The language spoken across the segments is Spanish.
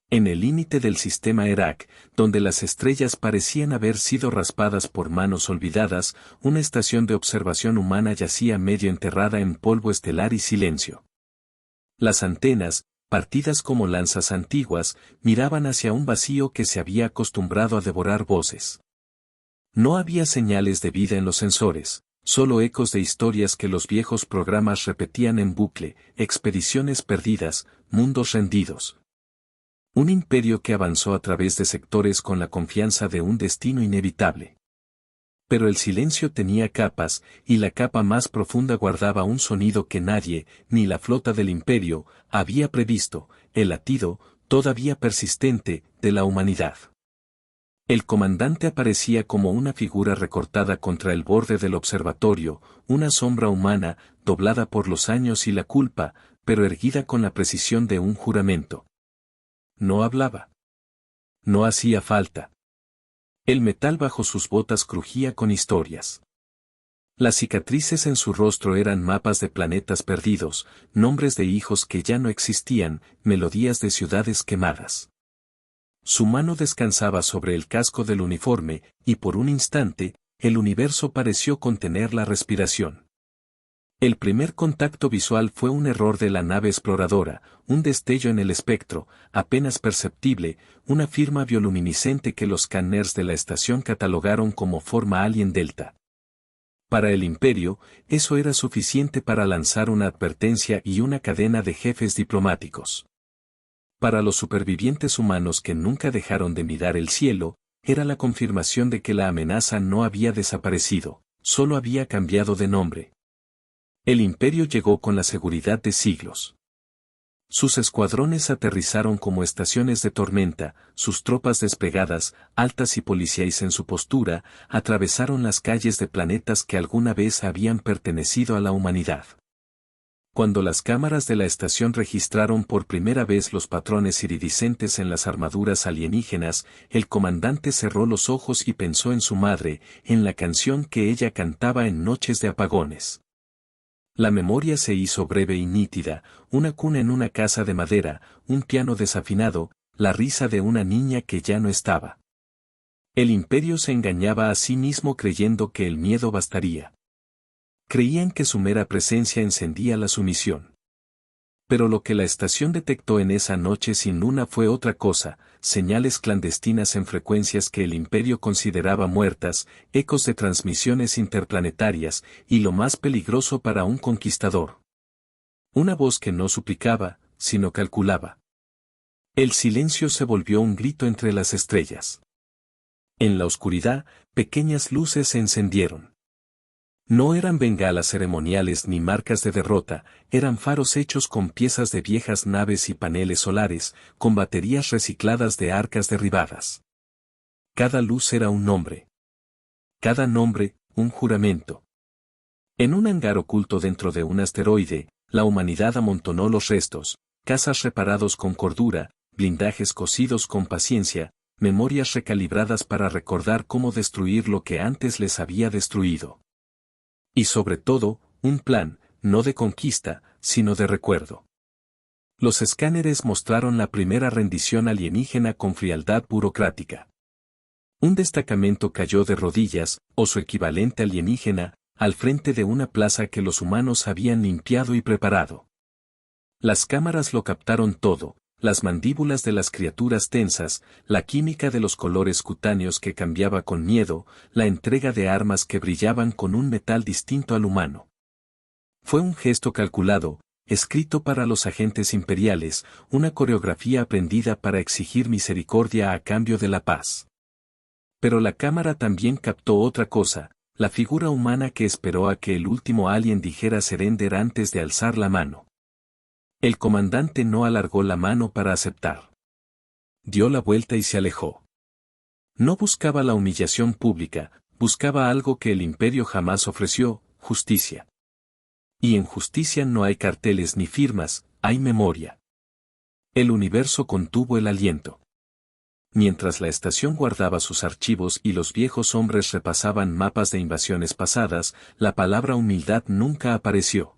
En el límite del sistema Herak, donde las estrellas parecían haber sido raspadas por manos olvidadas, una estación de observación humana yacía medio enterrada en polvo estelar y silencio. Las antenas, partidas como lanzas antiguas, miraban hacia un vacío que se había acostumbrado a devorar voces. No había señales de vida en los sensores, solo ecos de historias que los viejos programas repetían en bucle, expediciones perdidas, mundos rendidos. Un imperio que avanzó a través de sectores con la confianza de un destino inevitable. Pero el silencio tenía capas, y la capa más profunda guardaba un sonido que nadie, ni la flota del imperio, había previsto, el latido, todavía persistente, de la humanidad. El comandante aparecía como una figura recortada contra el borde del observatorio, una sombra humana, doblada por los años y la culpa, pero erguida con la precisión de un juramento. No hablaba. No hacía falta. El metal bajo sus botas crujía con historias. Las cicatrices en su rostro eran mapas de planetas perdidos, nombres de hijos que ya no existían, melodías de ciudades quemadas. Su mano descansaba sobre el casco del uniforme, y por un instante, el universo pareció contener la respiración. El primer contacto visual fue un error de la nave exploradora, un destello en el espectro, apenas perceptible, una firma bioluminiscente que los scanners de la estación catalogaron como forma Alien Delta. Para el Imperio, eso era suficiente para lanzar una advertencia y una cadena de jefes diplomáticos. Para los supervivientes humanos que nunca dejaron de mirar el cielo, era la confirmación de que la amenaza no había desaparecido, solo había cambiado de nombre. El imperio llegó con la seguridad de siglos. Sus escuadrones aterrizaron como estaciones de tormenta, sus tropas desplegadas, altas y policíais en su postura, atravesaron las calles de planetas que alguna vez habían pertenecido a la humanidad. Cuando las cámaras de la estación registraron por primera vez los patrones iridiscentes en las armaduras alienígenas, el comandante cerró los ojos y pensó en su madre, en la canción que ella cantaba en noches de apagones. La memoria se hizo breve y nítida, una cuna en una casa de madera, un piano desafinado, la risa de una niña que ya no estaba. El imperio se engañaba a sí mismo creyendo que el miedo bastaría. Creían que su mera presencia encendía la sumisión. Pero lo que la estación detectó en esa noche sin luna fue otra cosa, señales clandestinas en frecuencias que el imperio consideraba muertas, ecos de transmisiones interplanetarias, y lo más peligroso para un conquistador. Una voz que no suplicaba, sino calculaba. El silencio se volvió un grito entre las estrellas. En la oscuridad, pequeñas luces se encendieron. No eran bengalas ceremoniales ni marcas de derrota, eran faros hechos con piezas de viejas naves y paneles solares, con baterías recicladas de arcas derribadas. Cada luz era un nombre. Cada nombre, un juramento. En un hangar oculto dentro de un asteroide, la humanidad amontonó los restos, cazas reparados con cordura, blindajes cosidos con paciencia, memorias recalibradas para recordar cómo destruir lo que antes les había destruido. Y sobre todo, un plan, no de conquista, sino de recuerdo. Los escáneres mostraron la primera rendición alienígena con frialdad burocrática. Un destacamento cayó de rodillas, o su equivalente alienígena, al frente de una plaza que los humanos habían limpiado y preparado. Las cámaras lo captaron todo, las mandíbulas de las criaturas tensas, la química de los colores cutáneos que cambiaba con miedo, la entrega de armas que brillaban con un metal distinto al humano. Fue un gesto calculado, escrito para los agentes imperiales, una coreografía aprendida para exigir misericordia a cambio de la paz. Pero la cámara también captó otra cosa, la figura humana que esperó a que el último alien dijera Surrender antes de alzar la mano. El comandante no alargó la mano para aceptar. Dio la vuelta y se alejó. No buscaba la humillación pública, buscaba algo que el imperio jamás ofreció, justicia. Y en justicia no hay carteles ni firmas, hay memoria. El universo contuvo el aliento. Mientras la estación guardaba sus archivos y los viejos hombres repasaban mapas de invasiones pasadas, la palabra humildad nunca apareció.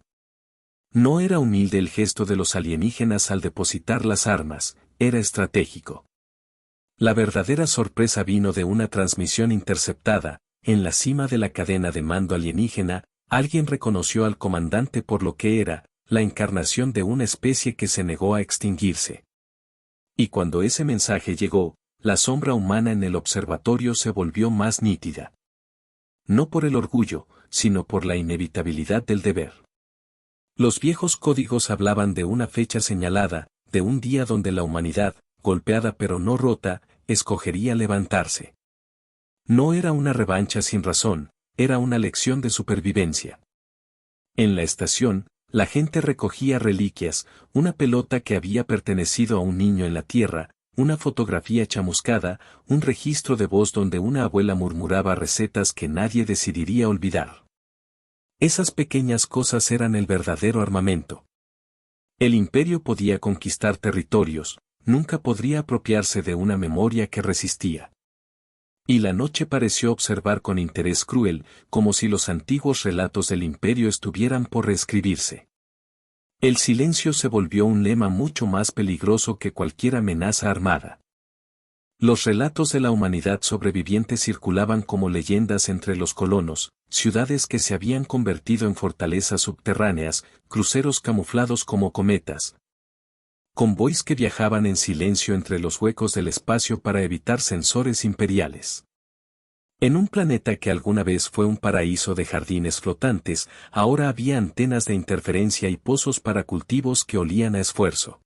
No era humilde el gesto de los alienígenas al depositar las armas, era estratégico. La verdadera sorpresa vino de una transmisión interceptada. En la cima de la cadena de mando alienígena, alguien reconoció al comandante por lo que era, la encarnación de una especie que se negó a extinguirse. Y cuando ese mensaje llegó, la sombra humana en el observatorio se volvió más nítida. No por el orgullo, sino por la inevitabilidad del deber. Los viejos códigos hablaban de una fecha señalada, de un día donde la humanidad, golpeada pero no rota, escogería levantarse. No era una revancha sin razón, era una lección de supervivencia. En la estación, la gente recogía reliquias, una pelota que había pertenecido a un niño en la tierra, una fotografía chamuscada, un registro de voz donde una abuela murmuraba recetas que nadie decidiría olvidar. Esas pequeñas cosas eran el verdadero armamento. El imperio podía conquistar territorios, nunca podría apropiarse de una memoria que resistía. Y la noche pareció observar con interés cruel, como si los antiguos relatos del imperio estuvieran por reescribirse. El silencio se volvió un lema mucho más peligroso que cualquier amenaza armada. Los relatos de la humanidad sobreviviente circulaban como leyendas entre los colonos, ciudades que se habían convertido en fortalezas subterráneas, cruceros camuflados como cometas. Convoys que viajaban en silencio entre los huecos del espacio para evitar sensores imperiales. En un planeta que alguna vez fue un paraíso de jardines flotantes, ahora había antenas de interferencia y pozos para cultivos que olían a esfuerzo.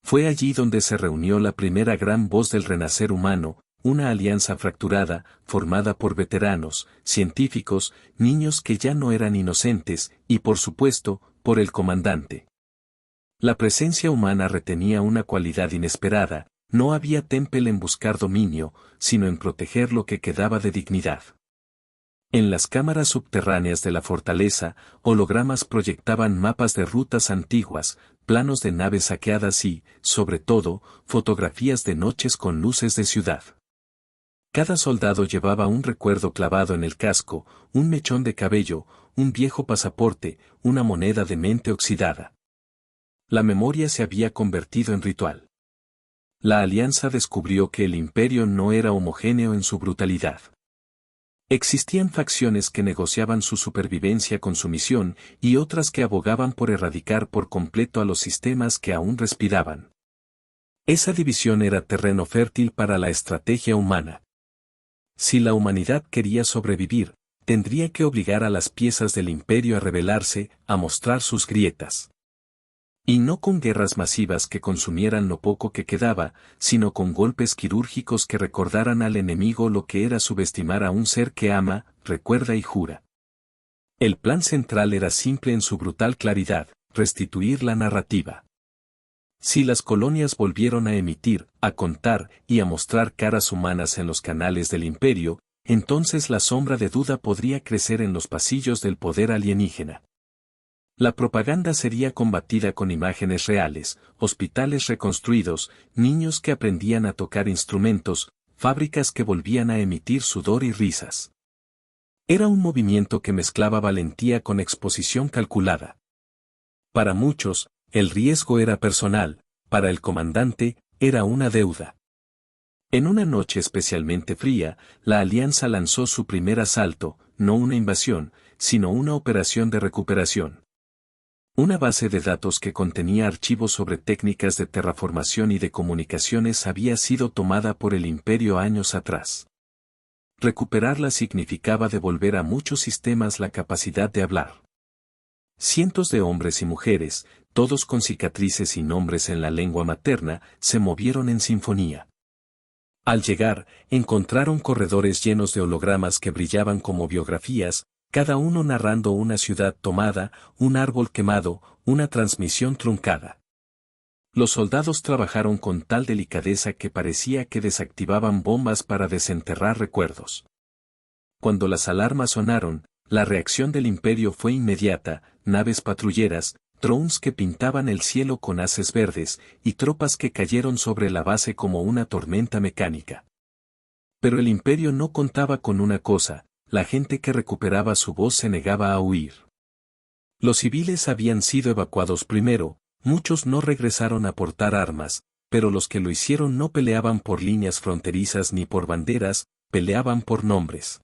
Fue allí donde se reunió la primera gran voz del renacer humano, una alianza fracturada, formada por veteranos, científicos, niños que ya no eran inocentes, y por supuesto, por el comandante. La presencia humana retenía una cualidad inesperada, no había temple en buscar dominio, sino en proteger lo que quedaba de dignidad. En las cámaras subterráneas de la fortaleza, hologramas proyectaban mapas de rutas antiguas, planos de naves saqueadas y, sobre todo, fotografías de noches con luces de ciudad. Cada soldado llevaba un recuerdo clavado en el casco, un mechón de cabello, un viejo pasaporte, una moneda de mente oxidada. La memoria se había convertido en ritual. La alianza descubrió que el imperio no era homogéneo en su brutalidad. Existían facciones que negociaban su supervivencia con su misión y otras que abogaban por erradicar por completo a los sistemas que aún respiraban. Esa división era terreno fértil para la estrategia humana. Si la humanidad quería sobrevivir, tendría que obligar a las piezas del imperio a rebelarse, a mostrar sus grietas. Y no con guerras masivas que consumieran lo poco que quedaba, sino con golpes quirúrgicos que recordaran al enemigo lo que era subestimar a un ser que ama, recuerda y jura. El plan central era simple en su brutal claridad, restituir la narrativa. Si las colonias volvieron a emitir, a contar y a mostrar caras humanas en los canales del imperio, entonces la sombra de duda podría crecer en los pasillos del poder alienígena. La propaganda sería combatida con imágenes reales, hospitales reconstruidos, niños que aprendían a tocar instrumentos, fábricas que volvían a emitir sudor y risas. Era un movimiento que mezclaba valentía con exposición calculada. Para muchos, el riesgo era personal, para el comandante, era una deuda. En una noche especialmente fría, la Alianza lanzó su primer asalto, no una invasión, sino una operación de recuperación. Una base de datos que contenía archivos sobre técnicas de terraformación y de comunicaciones había sido tomada por el imperio años atrás. Recuperarla significaba devolver a muchos sistemas la capacidad de hablar. Cientos de hombres y mujeres, todos con cicatrices y nombres en la lengua materna, se movieron en sinfonía. Al llegar, encontraron corredores llenos de hologramas que brillaban como biografías, cada uno narrando una ciudad tomada, un árbol quemado, una transmisión truncada. Los soldados trabajaron con tal delicadeza que parecía que desactivaban bombas para desenterrar recuerdos. Cuando las alarmas sonaron, la reacción del imperio fue inmediata, naves patrulleras, drones que pintaban el cielo con haces verdes, y tropas que cayeron sobre la base como una tormenta mecánica. Pero el imperio no contaba con una cosa: la gente que recuperaba su voz se negaba a huir. Los civiles habían sido evacuados primero, muchos no regresaron a portar armas, pero los que lo hicieron no peleaban por líneas fronterizas ni por banderas, peleaban por nombres.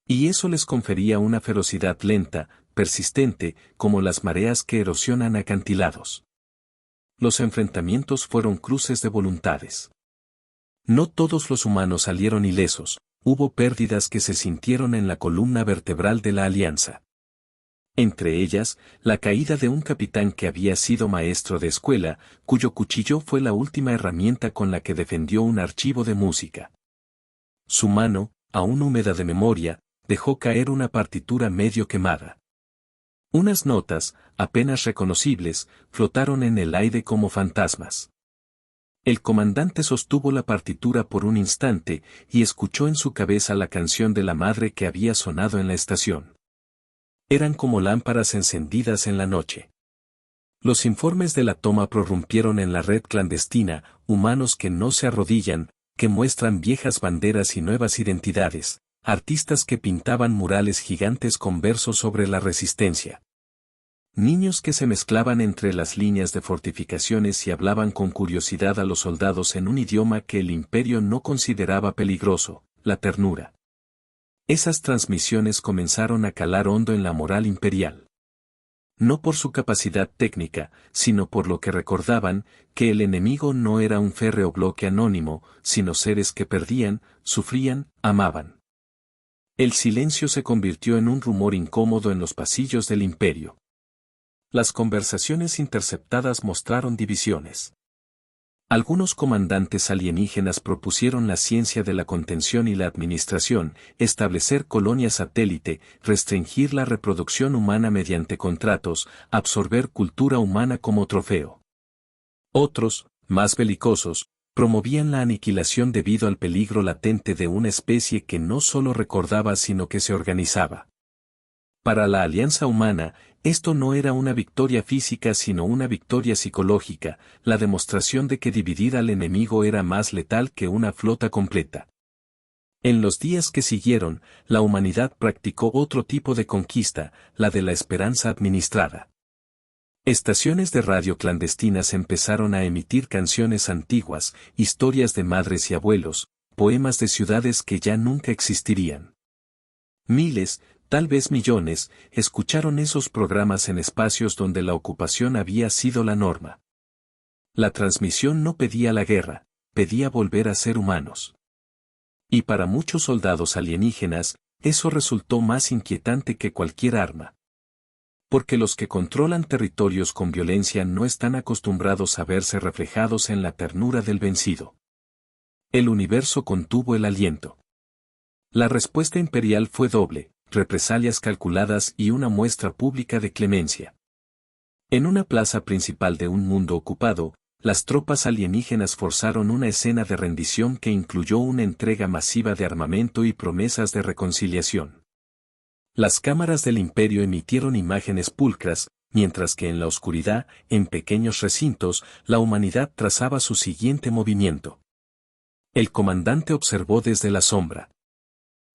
Y eso les confería una ferocidad lenta, persistente, como las mareas que erosionan acantilados. Los enfrentamientos fueron cruces de voluntades. No todos los humanos salieron ilesos, hubo pérdidas que se sintieron en la columna vertebral de la alianza. Entre ellas, la caída de un capitán que había sido maestro de escuela, cuyo cuchillo fue la última herramienta con la que defendió un archivo de música. Su mano, aún húmeda de memoria, dejó caer una partitura medio quemada. Unas notas, apenas reconocibles, flotaron en el aire como fantasmas. El comandante sostuvo la partitura por un instante y escuchó en su cabeza la canción de la madre que había sonado en la estación. Eran como lámparas encendidas en la noche. Los informes de la toma prorrumpieron en la red clandestina, humanos que no se arrodillan, que muestran viejas banderas y nuevas identidades, artistas que pintaban murales gigantes con versos sobre la resistencia. Niños que se mezclaban entre las líneas de fortificaciones y hablaban con curiosidad a los soldados en un idioma que el imperio no consideraba peligroso, la ternura. Esas transmisiones comenzaron a calar hondo en la moral imperial. No por su capacidad técnica, sino por lo que recordaban, que el enemigo no era un férreo bloque anónimo, sino seres que perdían, sufrían, amaban. El silencio se convirtió en un rumor incómodo en los pasillos del imperio. Las conversaciones interceptadas mostraron divisiones. Algunos comandantes alienígenas propusieron la ciencia de la contención y la administración, establecer colonias satélite, restringir la reproducción humana mediante contratos, absorber cultura humana como trofeo. Otros, más belicosos, promovían la aniquilación debido al peligro latente de una especie que no solo recordaba sino que se organizaba. Para la alianza humana, esto no era una victoria física sino una victoria psicológica, la demostración de que dividir al enemigo era más letal que una flota completa. En los días que siguieron, la humanidad practicó otro tipo de conquista, la de la esperanza administrada. Estaciones de radio clandestinas empezaron a emitir canciones antiguas, historias de madres y abuelos, poemas de ciudades que ya nunca existirían. Miles, tal vez millones, escucharon esos programas en espacios donde la ocupación había sido la norma. La transmisión no pedía la guerra, pedía volver a ser humanos. Y para muchos soldados alienígenas, eso resultó más inquietante que cualquier arma. Porque los que controlan territorios con violencia no están acostumbrados a verse reflejados en la ternura del vencido. El universo contuvo el aliento. La respuesta imperial fue doble, represalias calculadas y una muestra pública de clemencia. En una plaza principal de un mundo ocupado, las tropas alienígenas forzaron una escena de rendición que incluyó una entrega masiva de armamento y promesas de reconciliación. Las cámaras del imperio emitieron imágenes pulcras, mientras que en la oscuridad, en pequeños recintos, la humanidad trazaba su siguiente movimiento. El comandante observó desde la sombra.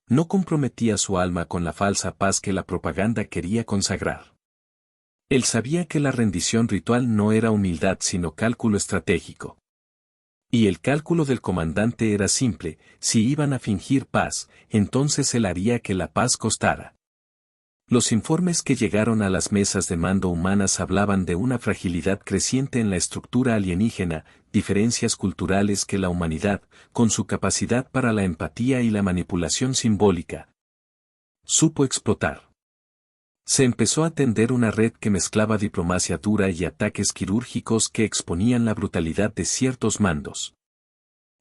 No comprometía su alma con la falsa paz que la propaganda quería consagrar. Él sabía que la rendición ritual no era humildad sino cálculo estratégico. Y el cálculo del comandante era simple: si iban a fingir paz, entonces él haría que la paz costara. Los informes que llegaron a las mesas de mando humanas hablaban de una fragilidad creciente en la estructura alienígena, diferencias culturales que la humanidad, con su capacidad para la empatía y la manipulación simbólica, supo explotar. Se empezó a tender una red que mezclaba diplomacia dura y ataques quirúrgicos que exponían la brutalidad de ciertos mandos.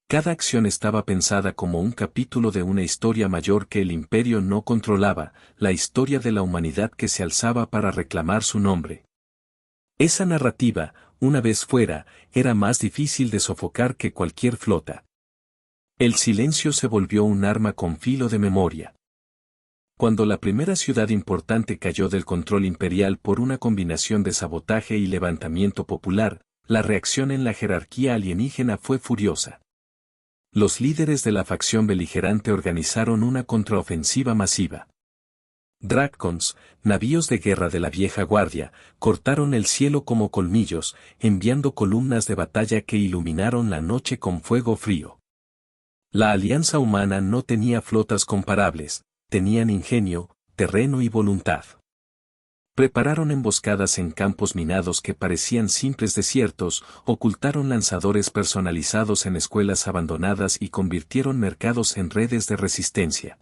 Cada acción estaba pensada como un capítulo de una historia mayor que el imperio no controlaba, la historia de la humanidad que se alzaba para reclamar su nombre. Esa narrativa, una vez fuera, era más difícil de sofocar que cualquier flota. El silencio se volvió un arma con filo de memoria. Cuando la primera ciudad importante cayó del control imperial por una combinación de sabotaje y levantamiento popular, la reacción en la jerarquía alienígena fue furiosa. Los líderes de la facción beligerante organizaron una contraofensiva masiva. Dracons, navíos de guerra de la vieja guardia, cortaron el cielo como colmillos, enviando columnas de batalla que iluminaron la noche con fuego frío. La alianza humana no tenía flotas comparables, tenían ingenio, terreno y voluntad. Prepararon emboscadas en campos minados que parecían simples desiertos, ocultaron lanzadores personalizados en escuelas abandonadas y convirtieron mercados en redes de resistencia.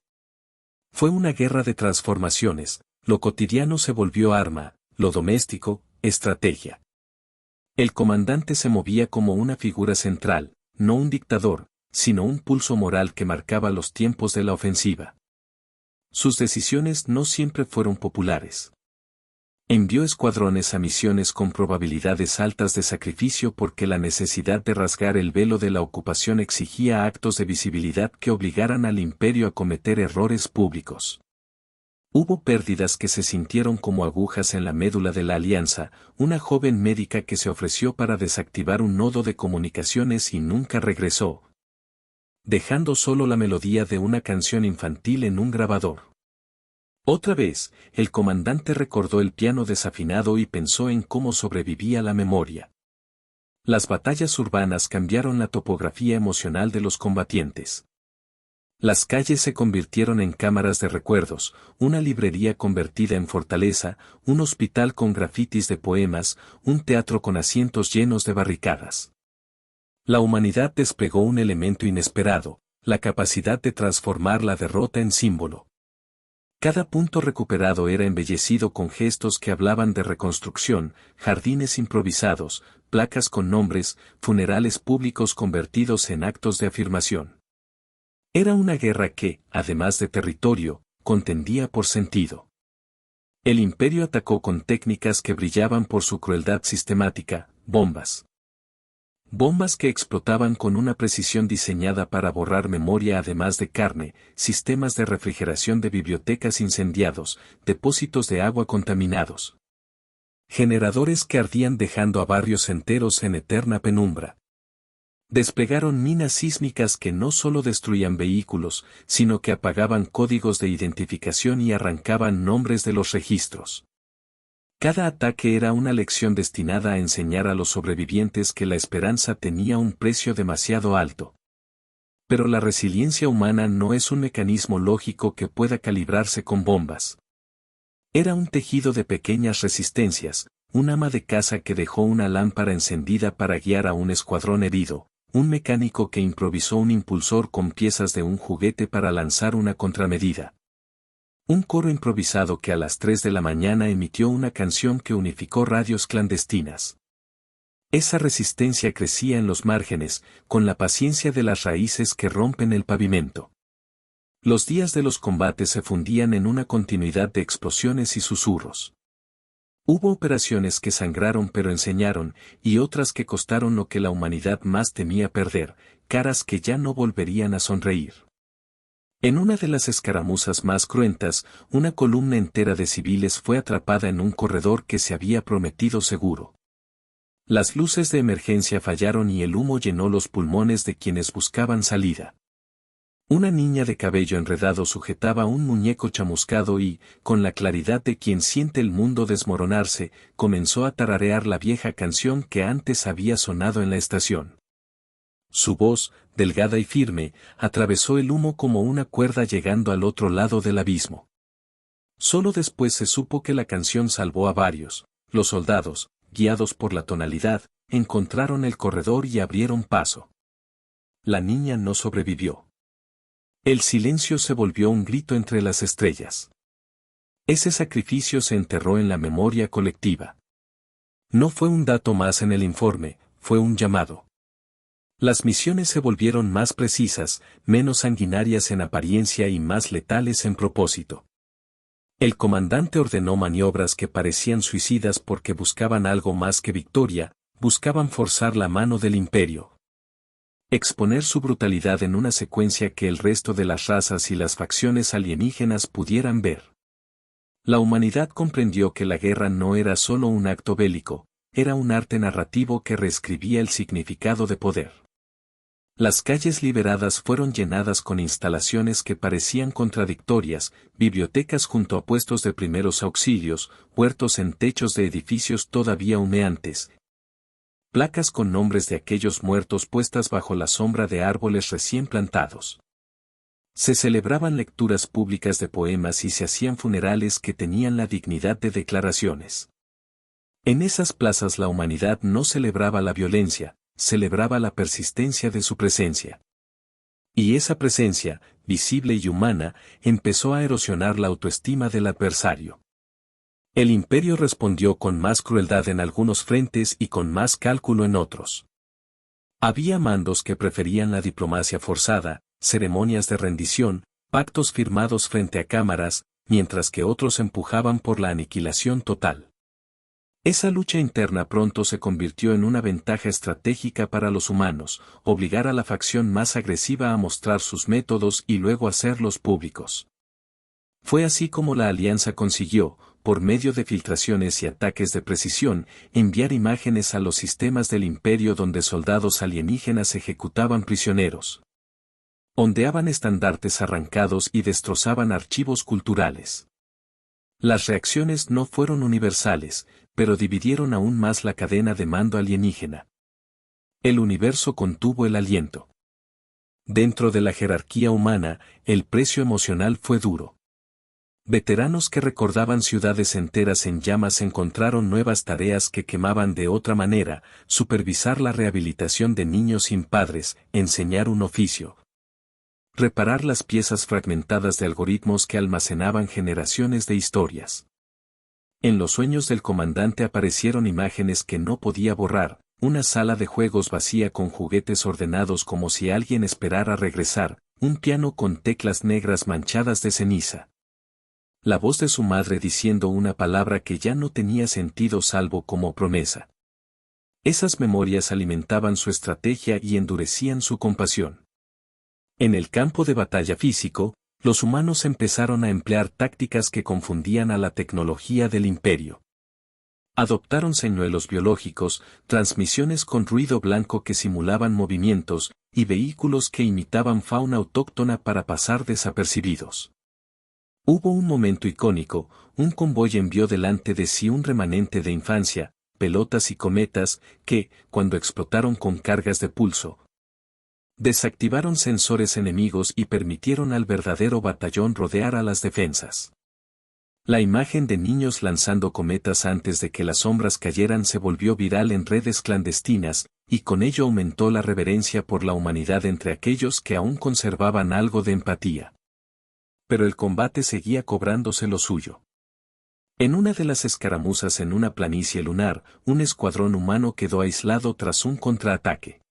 Fue una guerra de transformaciones, lo cotidiano se volvió arma, lo doméstico, estrategia. El comandante se movía como una figura central, no un dictador, sino un pulso moral que marcaba los tiempos de la ofensiva. Sus decisiones no siempre fueron populares. Envió escuadrones a misiones con probabilidades altas de sacrificio porque la necesidad de rasgar el velo de la ocupación exigía actos de visibilidad que obligaran al imperio a cometer errores públicos. Hubo pérdidas que se sintieron como agujas en la médula de la alianza, una joven médica que se ofreció para desactivar un nodo de comunicaciones y nunca regresó, dejando solo la melodía de una canción infantil en un grabador. Otra vez, el comandante recordó el piano desafinado y pensó en cómo sobrevivía la memoria. Las batallas urbanas cambiaron la topografía emocional de los combatientes. Las calles se convirtieron en cámaras de recuerdos, una librería convertida en fortaleza, un hospital con grafitis de poemas, un teatro con asientos llenos de barricadas. La humanidad desplegó un elemento inesperado, la capacidad de transformar la derrota en símbolo. Cada punto recuperado era embellecido con gestos que hablaban de reconstrucción, jardines improvisados, placas con nombres, funerales públicos convertidos en actos de afirmación. Era una guerra que, además de territorio, contendía por sentido. El imperio atacó con técnicas que brillaban por su crueldad sistemática, bombas. Bombas que explotaban con una precisión diseñada para borrar memoria además de carne, sistemas de refrigeración de bibliotecas incendiados, depósitos de agua contaminados. Generadores que ardían dejando a barrios enteros en eterna penumbra. Desplegaron minas sísmicas que no solo destruían vehículos, sino que apagaban códigos de identificación y arrancaban nombres de los registros. Cada ataque era una lección destinada a enseñar a los sobrevivientes que la esperanza tenía un precio demasiado alto. Pero la resiliencia humana no es un mecanismo lógico que pueda calibrarse con bombas. Era un tejido de pequeñas resistencias, un ama de casa que dejó una lámpara encendida para guiar a un escuadrón herido, un mecánico que improvisó un impulsor con piezas de un juguete para lanzar una contramedida. Un coro improvisado que a las 3 de la mañana emitió una canción que unificó radios clandestinas. Esa resistencia crecía en los márgenes, con la paciencia de las raíces que rompen el pavimento. Los días de los combates se fundían en una continuidad de explosiones y susurros. Hubo operaciones que sangraron pero enseñaron, y otras que costaron lo que la humanidad más temía perder, caras que ya no volverían a sonreír. En una de las escaramuzas más cruentas, una columna entera de civiles fue atrapada en un corredor que se había prometido seguro. Las luces de emergencia fallaron y el humo llenó los pulmones de quienes buscaban salida. Una niña de cabello enredado sujetaba un muñeco chamuscado y, con la claridad de quien siente el mundo desmoronarse, comenzó a tararear la vieja canción que antes había sonado en la estación. Su voz, delgada y firme, atravesó el humo como una cuerda llegando al otro lado del abismo. Solo después se supo que la canción salvó a varios. Los soldados, guiados por la tonalidad, encontraron el corredor y abrieron paso. La niña no sobrevivió. El silencio se volvió un grito entre las estrellas. Ese sacrificio se enterró en la memoria colectiva. No fue un dato más en el informe, fue un llamado. Las misiones se volvieron más precisas, menos sanguinarias en apariencia y más letales en propósito. El comandante ordenó maniobras que parecían suicidas porque buscaban algo más que victoria, buscaban forzar la mano del imperio. Exponer su brutalidad en una secuencia que el resto de las razas y las facciones alienígenas pudieran ver. La humanidad comprendió que la guerra no era solo un acto bélico, era un arte narrativo que reescribía el significado de poder. Las calles liberadas fueron llenadas con instalaciones que parecían contradictorias, bibliotecas junto a puestos de primeros auxilios, huertos en techos de edificios todavía humeantes, placas con nombres de aquellos muertos puestas bajo la sombra de árboles recién plantados. Se celebraban lecturas públicas de poemas y se hacían funerales que tenían la dignidad de declaraciones. En esas plazas la humanidad no celebraba la violencia, celebraba la persistencia de su presencia. Y esa presencia, visible y humana, empezó a erosionar la autoestima del adversario. El imperio respondió con más crueldad en algunos frentes y con más cálculo en otros. Había mandos que preferían la diplomacia forzada, ceremonias de rendición, pactos firmados frente a cámaras, mientras que otros empujaban por la aniquilación total. Esa lucha interna pronto se convirtió en una ventaja estratégica para los humanos, obligar a la facción más agresiva a mostrar sus métodos y luego hacerlos públicos. Fue así como la Alianza consiguió, por medio de filtraciones y ataques de precisión, enviar imágenes a los sistemas del imperio donde soldados alienígenas ejecutaban prisioneros. Ondeaban estandartes arrancados y destrozaban archivos culturales. Las reacciones no fueron universales, pero dividieron aún más la cadena de mando alienígena. El universo contuvo el aliento. Dentro de la jerarquía humana, el precio emocional fue duro. Veteranos que recordaban ciudades enteras en llamas encontraron nuevas tareas que quemaban de otra manera, supervisar la rehabilitación de niños sin padres, enseñar un oficio. Reparar las piezas fragmentadas de algoritmos que almacenaban generaciones de historias. En los sueños del comandante aparecieron imágenes que no podía borrar, una sala de juegos vacía con juguetes ordenados como si alguien esperara regresar, un piano con teclas negras manchadas de ceniza. La voz de su madre diciendo una palabra que ya no tenía sentido salvo como promesa. Esas memorias alimentaban su estrategia y endurecían su compasión. En el campo de batalla físico, los humanos empezaron a emplear tácticas que confundían a la tecnología del imperio. Adoptaron señuelos biológicos, transmisiones con ruido blanco que simulaban movimientos, y vehículos que imitaban fauna autóctona para pasar desapercibidos. Hubo un momento icónico, un convoy envió delante de sí un remanente de infancia, pelotas y cometas, que, cuando explotaron con cargas de pulso, desactivaron sensores enemigos y permitieron al verdadero batallón rodear a las defensas. La imagen de niños lanzando cometas antes de que las sombras cayeran se volvió viral en redes clandestinas, y con ello aumentó la reverencia por la humanidad entre aquellos que aún conservaban algo de empatía. Pero el combate seguía cobrándose lo suyo. En una de las escaramuzas en una planicie lunar, un escuadrón humano quedó aislado tras un contraataque.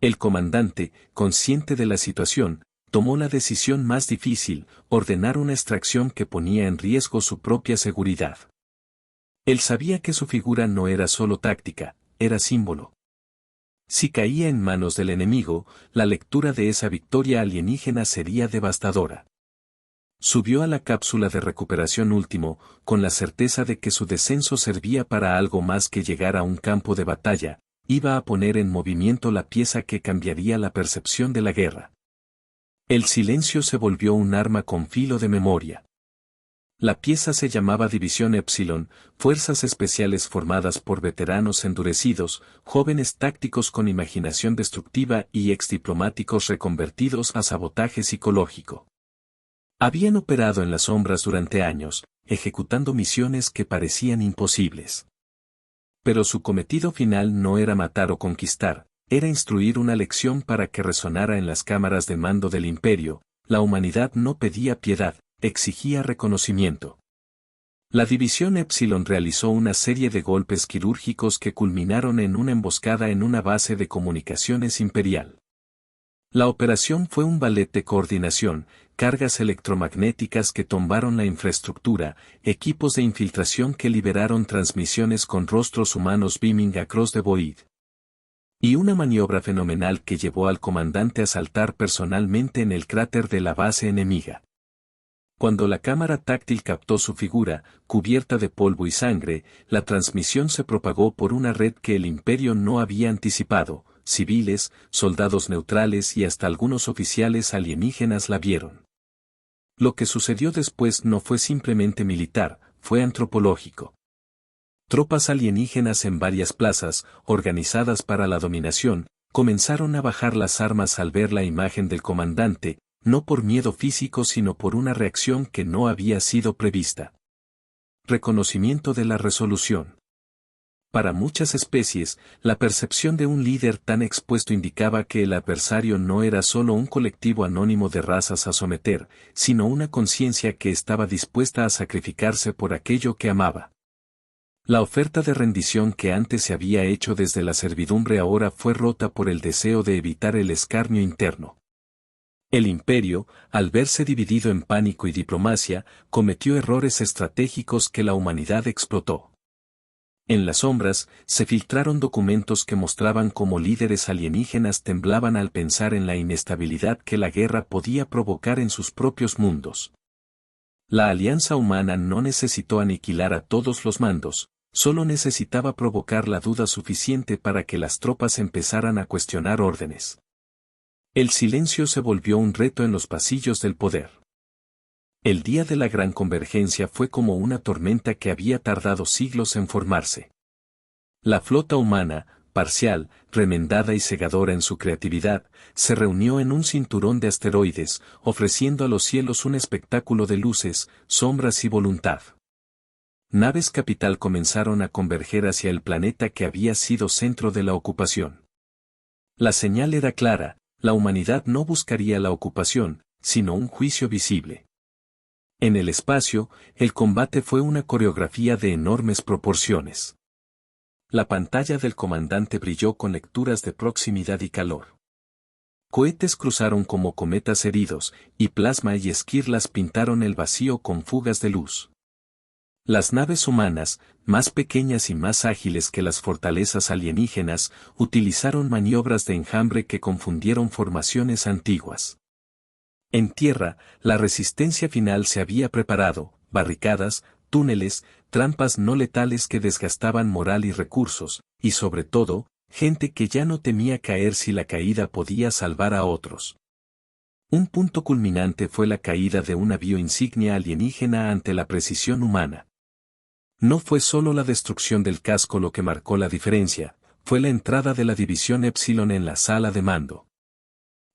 El comandante, consciente de la situación, tomó la decisión más difícil, ordenar una extracción que ponía en riesgo su propia seguridad. Él sabía que su figura no era solo táctica, era símbolo. Si caía en manos del enemigo, la lectura de esa victoria alienígena sería devastadora. Subió a la cápsula de recuperación último, con la certeza de que su descenso servía para algo más que llegar a un campo de batalla, iba a poner en movimiento la pieza que cambiaría la percepción de la guerra. El silencio se volvió un arma con filo de memoria. La pieza se llamaba División Epsilon, fuerzas especiales formadas por veteranos endurecidos, jóvenes tácticos con imaginación destructiva y exdiplomáticos reconvertidos a sabotaje psicológico. Habían operado en las sombras durante años, ejecutando misiones que parecían imposibles. Pero su cometido final no era matar o conquistar, era instruir una lección para que resonara en las cámaras de mando del imperio. La humanidad no pedía piedad, exigía reconocimiento. La División Epsilon realizó una serie de golpes quirúrgicos que culminaron en una emboscada en una base de comunicaciones imperial. La operación fue un ballet de coordinación, cargas electromagnéticas que tumbaron la infraestructura, equipos de infiltración que liberaron transmisiones con rostros humanos beaming across the void. Y una maniobra fenomenal que llevó al comandante a saltar personalmente en el cráter de la base enemiga. Cuando la cámara táctil captó su figura, cubierta de polvo y sangre, la transmisión se propagó por una red que el imperio no había anticipado, civiles, soldados neutrales y hasta algunos oficiales alienígenas la vieron. Lo que sucedió después no fue simplemente militar, fue antropológico. Tropas alienígenas en varias plazas, organizadas para la dominación, comenzaron a bajar las armas al ver la imagen del comandante, no por miedo físico sino por una reacción que no había sido prevista. Reconocimiento de la resolución. Para muchas especies, la percepción de un líder tan expuesto indicaba que el adversario no era solo un colectivo anónimo de razas a someter, sino una conciencia que estaba dispuesta a sacrificarse por aquello que amaba. La oferta de rendición que antes se había hecho desde la servidumbre ahora fue rota por el deseo de evitar el escarnio interno. El imperio, al verse dividido en pánico y diplomacia, cometió errores estratégicos que la humanidad explotó. En las sombras, se filtraron documentos que mostraban cómo líderes alienígenas temblaban al pensar en la inestabilidad que la guerra podía provocar en sus propios mundos. La alianza humana no necesitó aniquilar a todos los mandos, solo necesitaba provocar la duda suficiente para que las tropas empezaran a cuestionar órdenes. El silencio se volvió un reto en los pasillos del poder. El día de la gran convergencia fue como una tormenta que había tardado siglos en formarse. La flota humana, parcial, remendada y cegadora en su creatividad, se reunió en un cinturón de asteroides, ofreciendo a los cielos un espectáculo de luces, sombras y voluntad. Naves capital comenzaron a converger hacia el planeta que había sido centro de la ocupación. La señal era clara, la humanidad no buscaría la ocupación, sino un juicio visible. En el espacio, el combate fue una coreografía de enormes proporciones. La pantalla del comandante brilló con lecturas de proximidad y calor. Cohetes cruzaron como cometas heridos, y plasma y esquirlas pintaron el vacío con fugas de luz. Las naves humanas, más pequeñas y más ágiles que las fortalezas alienígenas, utilizaron maniobras de enjambre que confundieron formaciones antiguas. En tierra, la resistencia final se había preparado, barricadas, túneles, trampas no letales que desgastaban moral y recursos, y sobre todo, gente que ya no temía caer si la caída podía salvar a otros. Un punto culminante fue la caída de un navío insignia alienígena ante la precisión humana. No fue solo la destrucción del casco lo que marcó la diferencia, fue la entrada de la división Epsilon en la sala de mando.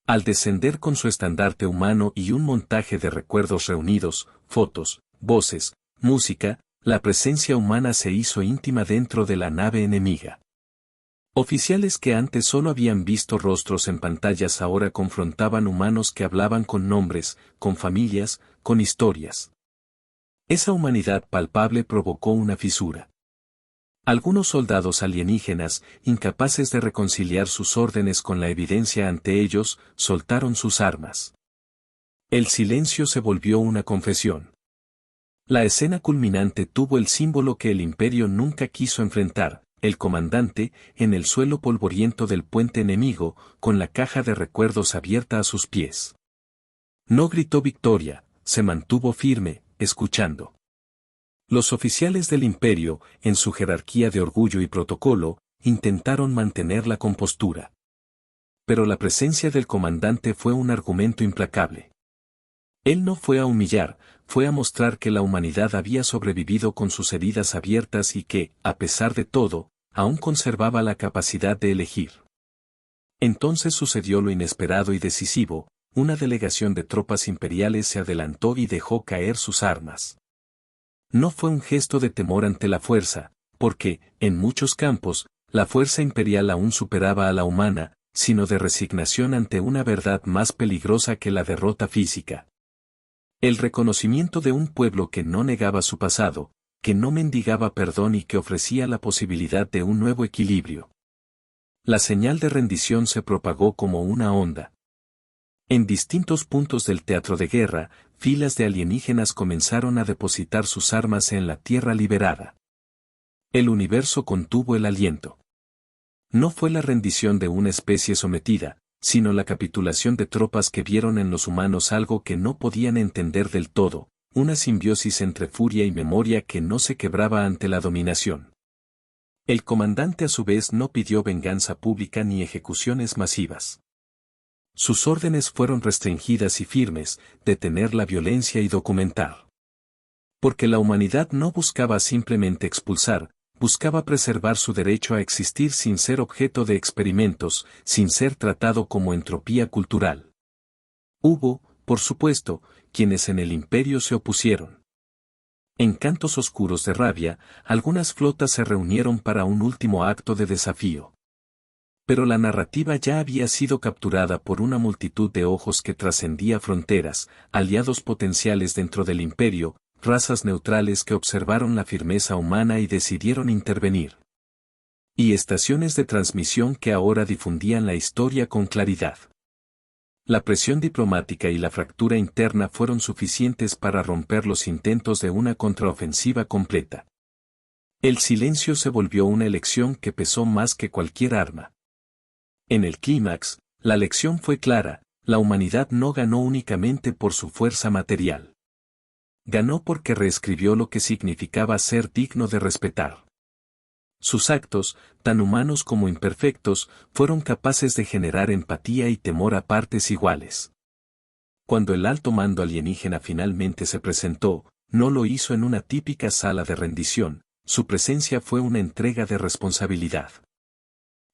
Al descender con su estandarte humano y un montaje de recuerdos reunidos, fotos, voces, música, la presencia humana se hizo íntima dentro de la nave enemiga. Oficiales que antes solo habían visto rostros en pantallas ahora confrontaban humanos que hablaban con nombres, con familias, con historias. Esa humanidad palpable provocó una fisura. Algunos soldados alienígenas, incapaces de reconciliar sus órdenes con la evidencia ante ellos, soltaron sus armas. El silencio se volvió una confesión. La escena culminante tuvo el símbolo que el imperio nunca quiso enfrentar, el comandante, en el suelo polvoriento del puente enemigo, con la caja de recuerdos abierta a sus pies. No gritó victoria, se mantuvo firme, escuchando. Los oficiales del imperio, en su jerarquía de orgullo y protocolo, intentaron mantener la compostura. Pero la presencia del comandante fue un argumento implacable. Él no fue a humillar, fue a mostrar que la humanidad había sobrevivido con sus heridas abiertas y que, a pesar de todo, aún conservaba la capacidad de elegir. Entonces sucedió lo inesperado y decisivo, una delegación de tropas imperiales se adelantó y dejó caer sus armas. No fue un gesto de temor ante la fuerza, porque, en muchos campos, la fuerza imperial aún superaba a la humana, sino de resignación ante una verdad más peligrosa que la derrota física. El reconocimiento de un pueblo que no negaba su pasado, que no mendigaba perdón y que ofrecía la posibilidad de un nuevo equilibrio. La señal de rendición se propagó como una onda. En distintos puntos del teatro de guerra, filas de alienígenas comenzaron a depositar sus armas en la tierra liberada. El universo contuvo el aliento. No fue la rendición de una especie sometida, sino la capitulación de tropas que vieron en los humanos algo que no podían entender del todo, una simbiosis entre furia y memoria que no se quebraba ante la dominación. El comandante a su vez no pidió venganza pública ni ejecuciones masivas. Sus órdenes fueron restringidas y firmes: detener la violencia y documentar. Porque la humanidad no buscaba simplemente expulsar, buscaba preservar su derecho a existir sin ser objeto de experimentos, sin ser tratado como entropía cultural. Hubo, por supuesto, quienes en el imperio se opusieron. En cantos oscuros de rabia, algunas flotas se reunieron para un último acto de desafío. Pero la narrativa ya había sido capturada por una multitud de ojos que trascendía fronteras, aliados potenciales dentro del imperio, razas neutrales que observaron la firmeza humana y decidieron intervenir. Y estaciones de transmisión que ahora difundían la historia con claridad. La presión diplomática y la fractura interna fueron suficientes para romper los intentos de una contraofensiva completa. El silencio se volvió una elección que pesó más que cualquier arma. En el clímax, la lección fue clara: la humanidad no ganó únicamente por su fuerza material. Ganó porque reescribió lo que significaba ser digno de respetar. Sus actos, tan humanos como imperfectos, fueron capaces de generar empatía y temor a partes iguales. Cuando el alto mando alienígena finalmente se presentó, no lo hizo en una típica sala de rendición: su presencia fue una entrega de responsabilidad.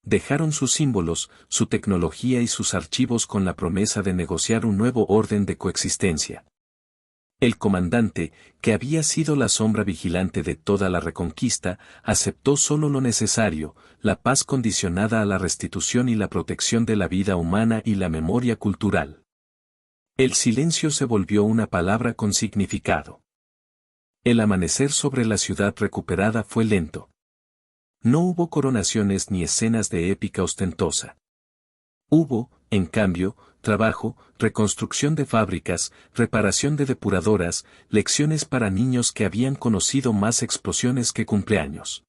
Dejaron sus símbolos, su tecnología y sus archivos con la promesa de negociar un nuevo orden de coexistencia. El comandante, que había sido la sombra vigilante de toda la reconquista, aceptó solo lo necesario: la paz condicionada a la restitución y la protección de la vida humana y la memoria cultural. El silencio se volvió una palabra con significado. El amanecer sobre la ciudad recuperada fue lento. No hubo coronaciones ni escenas de épica ostentosa. Hubo, en cambio, trabajo, reconstrucción de fábricas, reparación de depuradoras, lecciones para niños que habían conocido más explosiones que cumpleaños.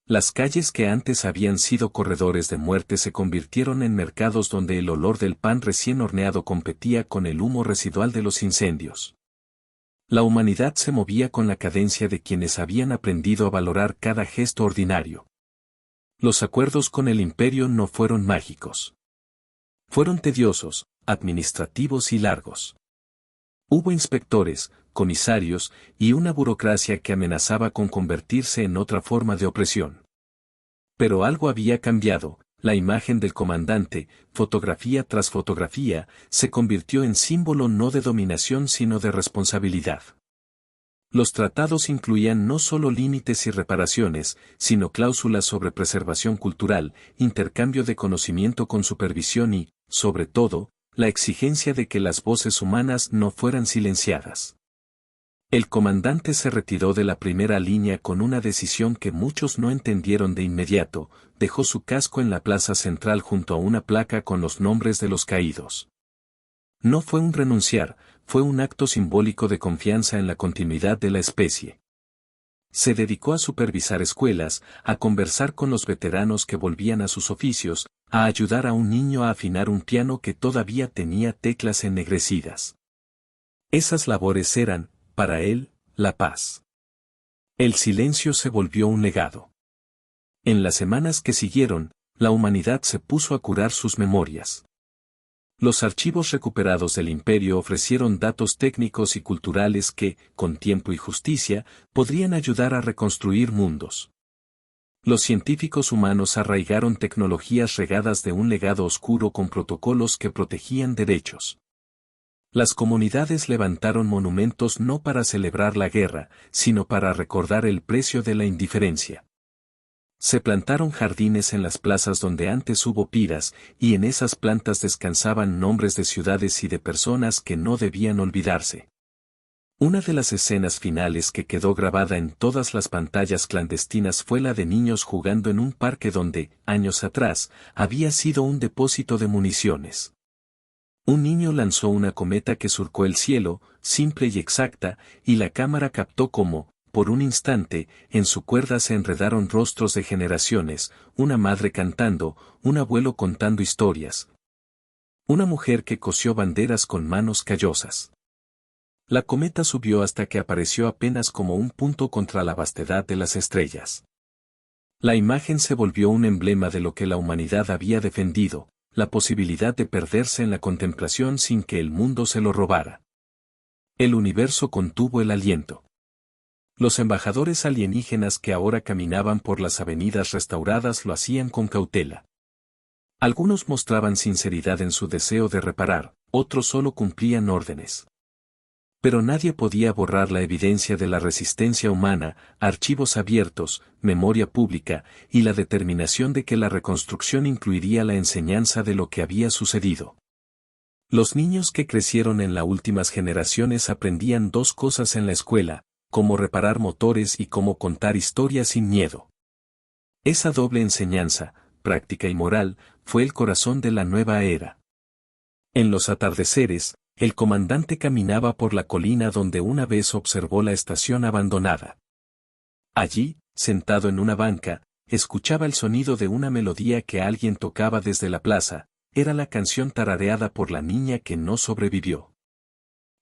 Las calles que antes habían sido corredores de muerte se convirtieron en mercados donde el olor del pan recién horneado competía con el humo residual de los incendios. La humanidad se movía con la cadencia de quienes habían aprendido a valorar cada gesto ordinario. Los acuerdos con el imperio no fueron mágicos. Fueron tediosos, administrativos y largos. Hubo inspectores, comisarios, y una burocracia que amenazaba con convertirse en otra forma de opresión. Pero algo había cambiado: la imagen del comandante, fotografía tras fotografía, se convirtió en símbolo no de dominación sino de responsabilidad. Los tratados incluían no solo límites y reparaciones, sino cláusulas sobre preservación cultural, intercambio de conocimiento con supervisión y, sobre todo, la exigencia de que las voces humanas no fueran silenciadas. El comandante se retiró de la primera línea con una decisión que muchos no entendieron de inmediato: dejó su casco en la plaza central junto a una placa con los nombres de los caídos. No fue un renunciar, fue un acto simbólico de confianza en la continuidad de la especie. Se dedicó a supervisar escuelas, a conversar con los veteranos que volvían a sus oficios, a ayudar a un niño a afinar un piano que todavía tenía teclas ennegrecidas. Esas labores eran, para él, la paz. El silencio se volvió un legado. En las semanas que siguieron, la humanidad se puso a curar sus memorias. Los archivos recuperados del imperio ofrecieron datos técnicos y culturales que, con tiempo y justicia, podrían ayudar a reconstruir mundos. Los científicos humanos arraigaron tecnologías regadas de un legado oscuro con protocolos que protegían derechos. Las comunidades levantaron monumentos no para celebrar la guerra, sino para recordar el precio de la indiferencia. Se plantaron jardines en las plazas donde antes hubo piras, y en esas plantas descansaban nombres de ciudades y de personas que no debían olvidarse. Una de las escenas finales que quedó grabada en todas las pantallas clandestinas fue la de niños jugando en un parque donde, años atrás, había sido un depósito de municiones. Un niño lanzó una cometa que surcó el cielo, simple y exacta, y la cámara captó cómo, por un instante, en su cuerda se enredaron rostros de generaciones: una madre cantando, un abuelo contando historias, una mujer que cosió banderas con manos callosas. La cometa subió hasta que apareció apenas como un punto contra la vastedad de las estrellas. La imagen se volvió un emblema de lo que la humanidad había defendido, la posibilidad de perderse en la contemplación sin que el mundo se lo robara. El universo contuvo el aliento. Los embajadores alienígenas que ahora caminaban por las avenidas restauradas lo hacían con cautela. Algunos mostraban sinceridad en su deseo de reparar, otros solo cumplían órdenes. Pero nadie podía borrar la evidencia de la resistencia humana, archivos abiertos, memoria pública, y la determinación de que la reconstrucción incluiría la enseñanza de lo que había sucedido. Los niños que crecieron en las últimas generaciones aprendían dos cosas en la escuela: cómo reparar motores y cómo contar historias sin miedo. Esa doble enseñanza, práctica y moral, fue el corazón de la nueva era. En los atardeceres, el comandante caminaba por la colina donde una vez observó la estación abandonada. Allí, sentado en una banca, escuchaba el sonido de una melodía que alguien tocaba desde la plaza. Era la canción tarareada por la niña que no sobrevivió.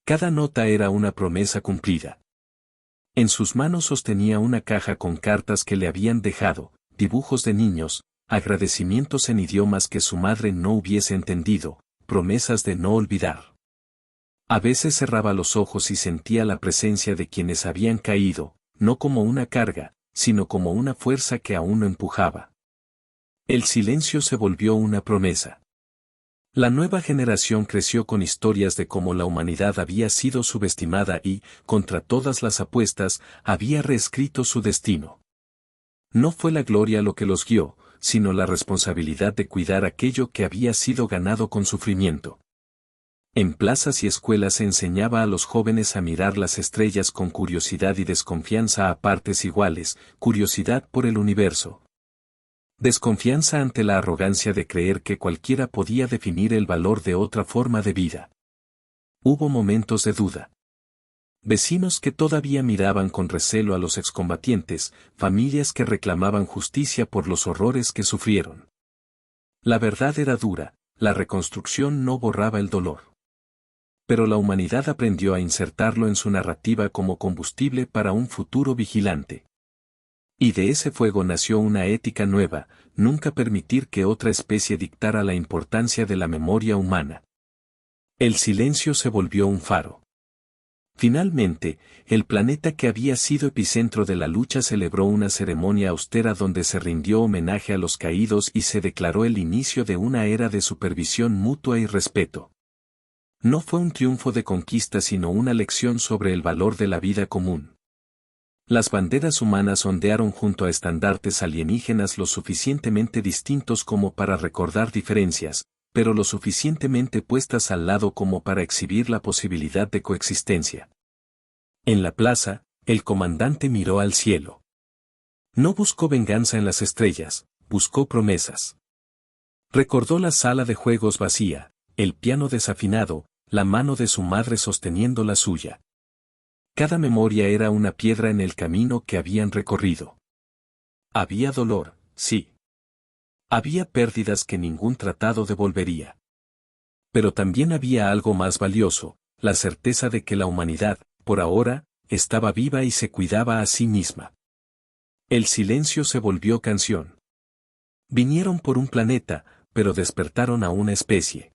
Cada nota era una promesa cumplida. En sus manos sostenía una caja con cartas que le habían dejado, dibujos de niños, agradecimientos en idiomas que su madre no hubiese entendido, promesas de no olvidar. A veces cerraba los ojos y sentía la presencia de quienes habían caído, no como una carga, sino como una fuerza que aún lo empujaba. El silencio se volvió una promesa. La nueva generación creció con historias de cómo la humanidad había sido subestimada y, contra todas las apuestas, había reescrito su destino. No fue la gloria lo que los guió, sino la responsabilidad de cuidar aquello que había sido ganado con sufrimiento. En plazas y escuelas se enseñaba a los jóvenes a mirar las estrellas con curiosidad y desconfianza a partes iguales, curiosidad por el universo. Desconfianza ante la arrogancia de creer que cualquiera podía definir el valor de otra forma de vida. Hubo momentos de duda. Vecinos que todavía miraban con recelo a los excombatientes, familias que reclamaban justicia por los horrores que sufrieron. La verdad era dura, la reconstrucción no borraba el dolor. Pero la humanidad aprendió a insertarlo en su narrativa como combustible para un futuro vigilante. Y de ese fuego nació una ética nueva: nunca permitir que otra especie dictara la importancia de la memoria humana. El silencio se volvió un faro. Finalmente, el planeta que había sido epicentro de la lucha celebró una ceremonia austera donde se rindió homenaje a los caídos y se declaró el inicio de una era de supervisión mutua y respeto. No fue un triunfo de conquista sino una lección sobre el valor de la vida común. Las banderas humanas ondearon junto a estandartes alienígenas lo suficientemente distintos como para recordar diferencias, pero lo suficientemente puestas al lado como para exhibir la posibilidad de coexistencia. En la plaza, el comandante miró al cielo. No buscó venganza en las estrellas, buscó promesas. Recordó la sala de juegos vacía, el piano desafinado, la mano de su madre sosteniendo la suya. Cada memoria era una piedra en el camino que habían recorrido. Había dolor, sí. Había pérdidas que ningún tratado devolvería. Pero también había algo más valioso: la certeza de que la humanidad, por ahora, estaba viva y se cuidaba a sí misma. El silencio se volvió canción. Vinieron por un planeta, pero despertaron a una especie.